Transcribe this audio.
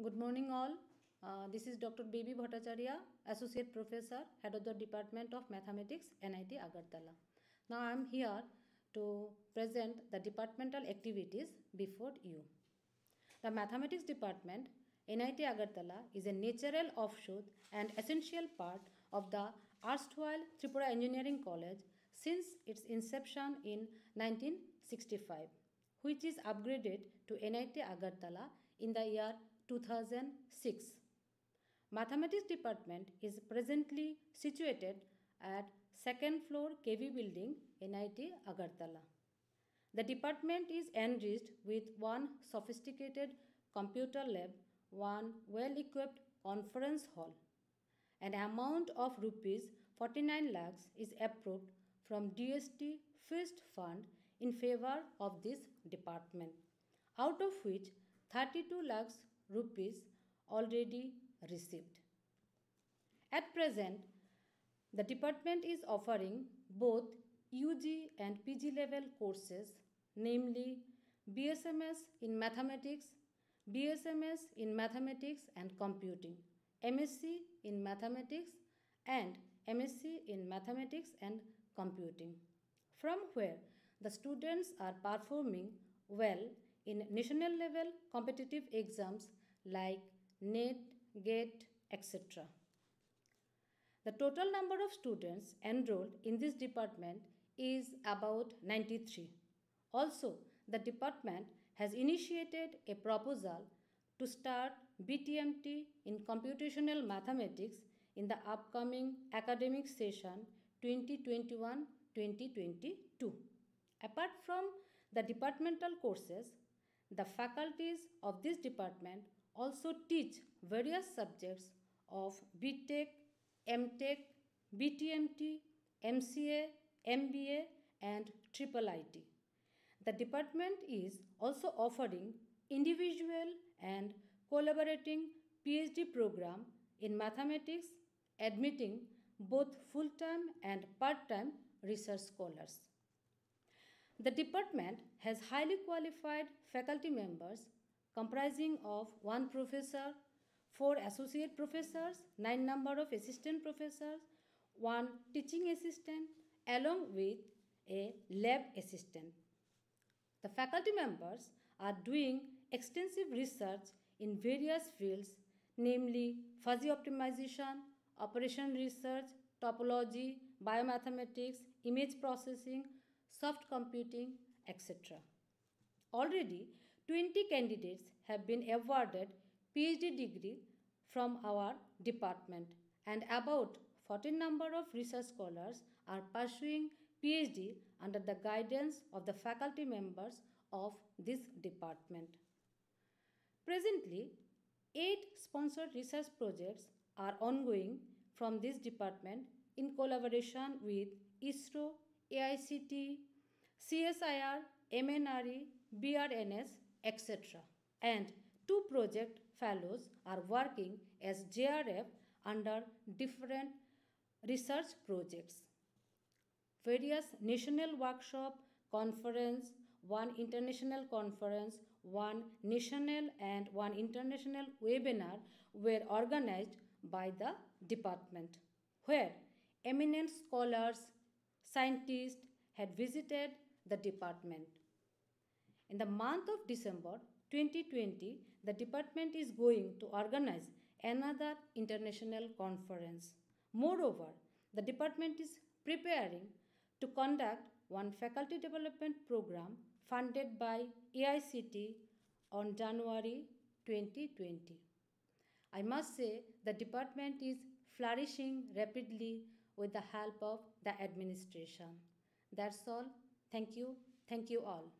Good morning all. This is Dr. Baby Bhattacharya, Associate Professor, Head of the Department of Mathematics, NIT Agartala. Now I am here to present the departmental activities before you. The Mathematics Department, NIT Agartala, is a natural offshoot and essential part of the erstwhile Tripura Engineering College since its inception in 1965, which is upgraded to NIT Agartala in the year 2006. Mathematics Department is presently situated at second floor KV building, NIT Agartala. The department is enriched with one sophisticated computer lab, one well-equipped conference hall. An amount of rupees 49 lakhs is approved from DST Fist Fund in favor of this department, out of which 32 lakhs rupees already received. At present, the department is offering both UG and PG level courses, namely BSMS in Mathematics, BSMS in Mathematics and Computing, MSc in Mathematics and MSc in Mathematics and Computing, from where the students are performing well in national level competitive exams like NET, GATE, etc. The total number of students enrolled in this department is about 93. Also, the department has initiated a proposal to start BTMT in computational mathematics in the upcoming academic session 2021-2022. Apart from the departmental courses, the faculties of this department also teach various subjects of BTech, MTech, BTMT, MCA, MBA and IIIT. The department is also offering individual and collaborating PhD program in mathematics, admitting both full-time and part-time research scholars. The department has highly qualified faculty members comprising of 1 professor, 4 associate professors, 9 number of assistant professors, 1 teaching assistant along with a lab assistant. The faculty members are doing extensive research in various fields, namely fuzzy optimization, operation research, topology, biomathematics, image processing, soft computing, etc. Already 20 candidates have been awarded PhD degree from our department and about 14 number of research scholars are pursuing PhD under the guidance of the faculty members of this department. Presently, 8 sponsored research projects are ongoing from this department in collaboration with ISRO, AICTE, CSIR, MNRE, BRNS, etc. And 2 project fellows are working as JRF under different research projects. Various national workshop, conference, 1 international conference, 1 national and 1 international webinar were organized by the department, where eminent scholars, scientists had visited the department. In the month of December 2020, the department is going to organize another international conference. Moreover, the department is preparing to conduct 1 faculty development program funded by AICTE on January 2020. I must say the department is flourishing rapidly with the help of the administration. That's all. Thank you. Thank you all.